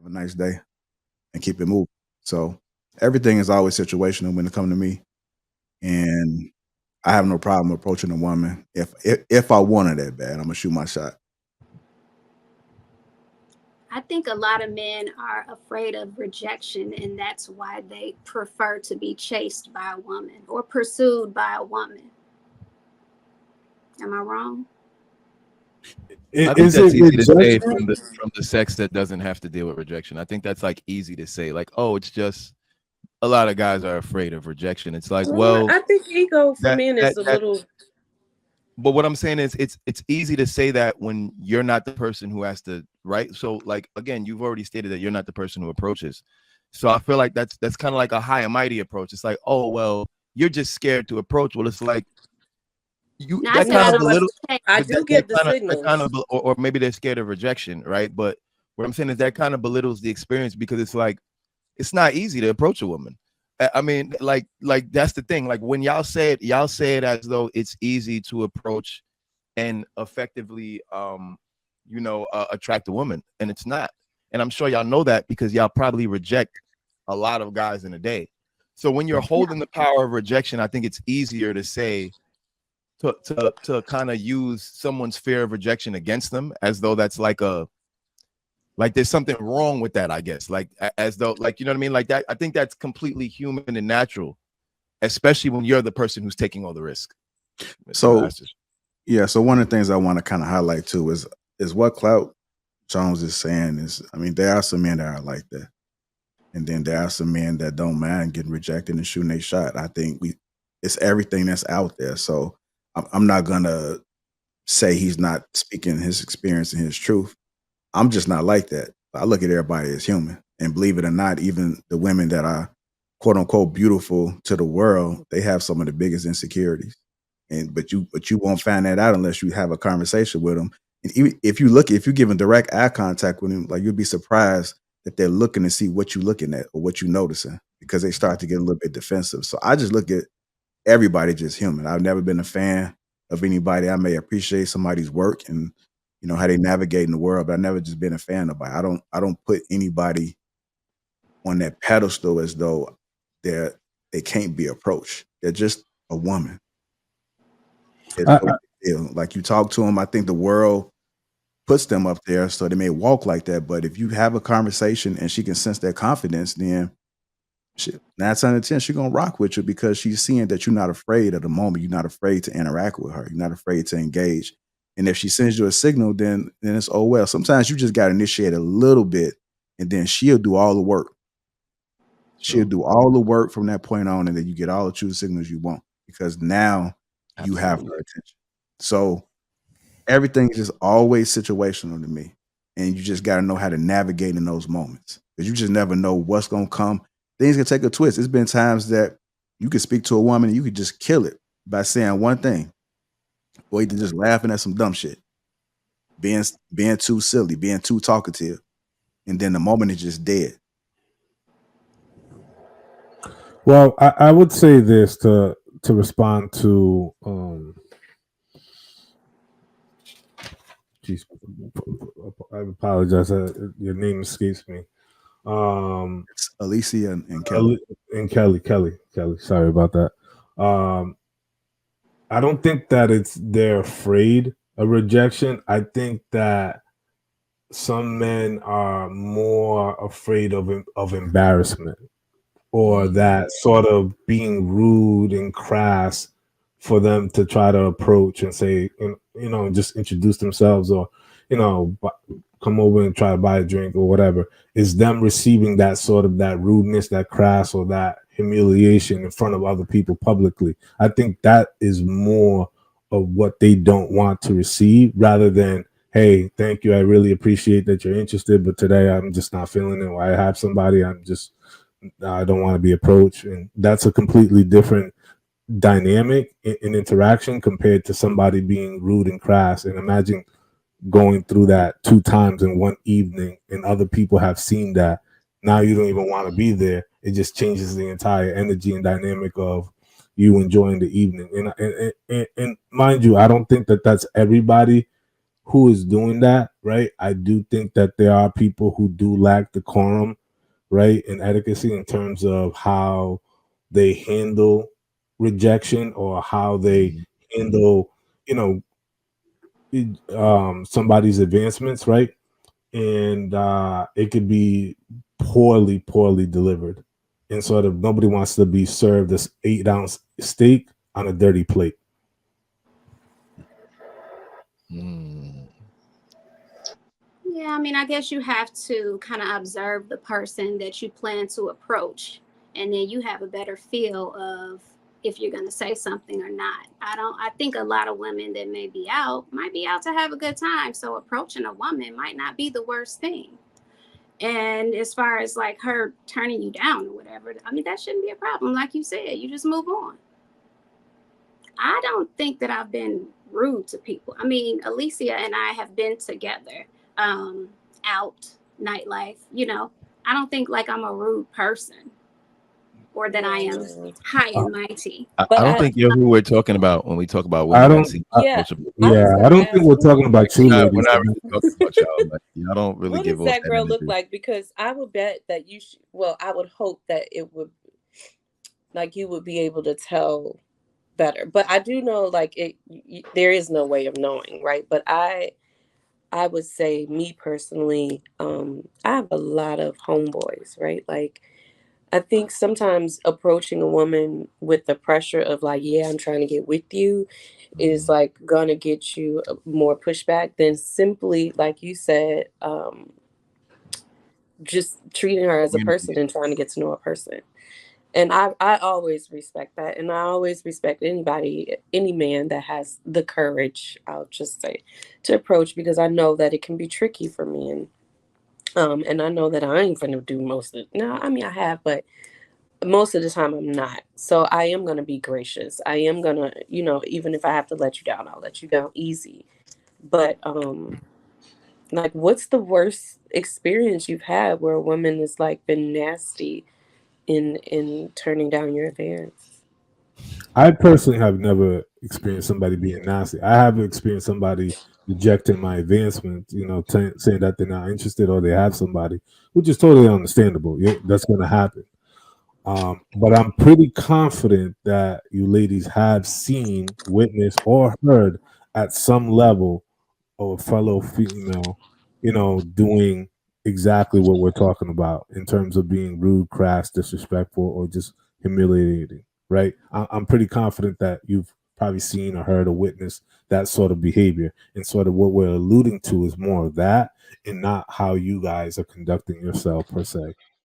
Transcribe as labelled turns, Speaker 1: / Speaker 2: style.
Speaker 1: have a nice day, and keep it moving. So everything is always situational when it comes to me, and I have no problem approaching a woman if I want her that bad. I'm gonna shoot my shot.
Speaker 2: I think a lot of men are afraid of rejection, and that's why they prefer to be chased by a woman or pursued by a woman. Am I wrong?
Speaker 3: I think
Speaker 4: Is
Speaker 3: that's
Speaker 4: it
Speaker 3: easy to say
Speaker 4: rejection?
Speaker 3: from the sex that doesn't have to deal with rejection. I think that's like easy to say, like, oh, it's just a lot of guys are afraid of rejection. It's like,
Speaker 5: Well,
Speaker 3: well,
Speaker 5: I think ego for
Speaker 3: that
Speaker 5: men
Speaker 3: that
Speaker 5: is a
Speaker 3: that
Speaker 5: little.
Speaker 3: but what I'm saying is it's easy to say that when you're not the person who has to, right? So like again, you've already stated that you're not the person who approaches. So I feel like that's kind of like a high and mighty approach. It's like, oh well, you're just scared to approach. Well, it's like you
Speaker 2: Now I
Speaker 3: that
Speaker 2: said
Speaker 3: kind
Speaker 2: I
Speaker 3: of
Speaker 5: No,
Speaker 2: don't
Speaker 5: but
Speaker 3: belittle,
Speaker 2: want to chase.
Speaker 5: I
Speaker 3: but
Speaker 5: do give the
Speaker 3: that kind
Speaker 5: signals.
Speaker 3: of or maybe they're scared of rejection, right? But what I'm saying is that kind of belittles the experience because it's like it's not easy to approach a woman. I mean, like that's the thing. Like when y'all say it as though it's easy to approach and effectively, attract a woman, and it's not. And I'm sure y'all know that because y'all probably reject a lot of guys in a day. So when you're
Speaker 2: No.
Speaker 3: holding the power of rejection, I think it's easier to say to kind of use someone's fear of rejection against them as though that's like there's something wrong with that, I guess. Like as though like you know what I mean? Like that, I think that's completely human and natural, especially when you're the person who's taking all the risk.
Speaker 1: So
Speaker 3: That's just
Speaker 1: yeah, so one of the things I want to kind of highlight too is what Clout Jones is saying is, I mean, there are some men that are like that, and then there are some men that don't mind getting rejected and shooting a shot. I think it's everything that's out there. So I'm not gonna say he's not speaking his experience and his truth. I'm just not like that. I look at everybody as human, and believe it or not, even the women that are quote unquote beautiful to the world, they have some of the biggest insecurities. And but you won't find that out unless you have a conversation with them. And if you give them direct eye contact with them, like you'd be surprised that they're looking to see what you're looking at or what you're noticing because they start to get a little bit defensive. So I just look at everybody just human. I've never been a fan of anybody. I may appreciate somebody's work and how they navigate in the world, but I've never just been a fan of anybody. I don't put anybody on that pedestal as though they can't be approached. They're just a woman. It's
Speaker 4: I,
Speaker 1: no big deal. Like you talk to them, I think the world puts them up there so they may walk like that. But if you have a conversation and she can sense that confidence, then shit, 9 out of 10, she's gonna rock with you because she's seeing that you're not afraid of the moment. You're not afraid to interact with her. You're not afraid to engage. And if she sends you a signal, then it's oh well. Sometimes you just gotta initiate a little bit, and then she'll do all the work. She'll
Speaker 3: true.
Speaker 1: do all the work from that point on, and then you get all the true signals you want because now you have
Speaker 3: Absolutely.
Speaker 1: her attention. So everything is just always situational to me. And you just got to know how to navigate in those moments because you just never know what's going to come. Things can take a twist. It's been times that you could speak to a woman and you could just kill it by saying one thing or either just laughing at some dumb shit, being too silly, being too talkative. And then the moment is just dead.
Speaker 4: well, I would say this to respond to geez, I apologize. Your name escapes me. Um,
Speaker 1: It's Alicia and Kelly.
Speaker 4: and Kelly. Sorry about that. Um, I don't think that they're afraid of rejection. I think that some men are more afraid of embarrassment or that sort of being rude and crass for them to try to approach and say, just introduce themselves or, come over and try to buy a drink or whatever, is them receiving that sort of that rudeness, that crass or that humiliation in front of other people publicly. I think that is more of what they don't want to receive rather than, hey, thank you. I really appreciate that you're interested, but today I'm just not feeling it. Or I have somebody, I don't want to be approached. And that's a completely different dynamic in interaction compared to somebody being rude and crass. And imagine going through that 2 times in one evening and other people have seen that. Now you don't even want to be there. It just changes the entire energy and dynamic of you enjoying the evening. And mind you, I don't think that that's everybody who is doing that, right? I do think that there are people who do lack decorum, right, and etiquette in terms of how they handle rejection or how they handle, you know, somebody's advancements, right? And it could be poorly delivered, and sort of nobody wants to be served this 8-ounce steak on a dirty plate.
Speaker 3: Mm.
Speaker 2: Yeah, I mean, I guess you have to kind of observe the person that you plan to approach, and then you have a better feel of if you're going to say something or not. I think a lot of women that might be out to have a good time. So approaching a woman might not be the worst thing. And as far as like her turning you down or whatever, I mean, that shouldn't be a problem. Like you said, you just move on. I don't think that I've been rude to people. I mean, Alicia and I have been together, out nightlife, I don't think like I'm a rude person or that I am high and mighty.
Speaker 3: I
Speaker 5: But
Speaker 3: don't think you're who we're talking about when we talk about
Speaker 4: I
Speaker 3: women that
Speaker 4: don't.
Speaker 3: seem
Speaker 5: yeah,
Speaker 3: approachable.
Speaker 5: I was
Speaker 4: Yeah, I
Speaker 5: gonna
Speaker 4: don't think
Speaker 5: ask,
Speaker 4: we're talking about you,
Speaker 3: We're
Speaker 4: ladies.
Speaker 3: not really talking about y'all. Like, y'all don't really
Speaker 5: what
Speaker 3: give
Speaker 5: does
Speaker 3: off
Speaker 5: that
Speaker 3: that
Speaker 5: girl look
Speaker 3: energy.
Speaker 5: like? Because I would bet that well, I would hope that it would, like, you would be able to tell better. But I do know, like, there is no way of knowing, right? But I would say, me personally, I have a lot of homeboys, right? Like, I think sometimes approaching a woman with the pressure of like, yeah, I'm trying to get with you, is like gonna get you more pushback than simply, like you said, just treating her as a person and trying to get to know a person. And I always respect that, and I always respect any man that has the courage, I'll just say, to approach, because I know that it can be tricky for me, and I know that I ain't gonna do most of it. No, I mean, I have, but most of the time I'm not. So I am going to be gracious. I am going to, even if I have to let you down, I'll let you down easy. But like, what's the worst experience you've had where a woman has like been nasty in turning down your advance?
Speaker 4: I personally have never experienced somebody being nasty. I have experienced somebody rejecting my advancement, saying that they're not interested or they have somebody, which is totally understandable. Yeah, that's going to happen. But I'm pretty confident that you ladies have seen, witnessed, or heard at some level of a fellow female, doing exactly what we're talking about in terms of being rude, crass, disrespectful, or just humiliating, right? I'm pretty confident that you've probably seen or heard or witnessed that sort of behavior. And sort of what we're alluding to is more of that and not how you guys are conducting yourself per se.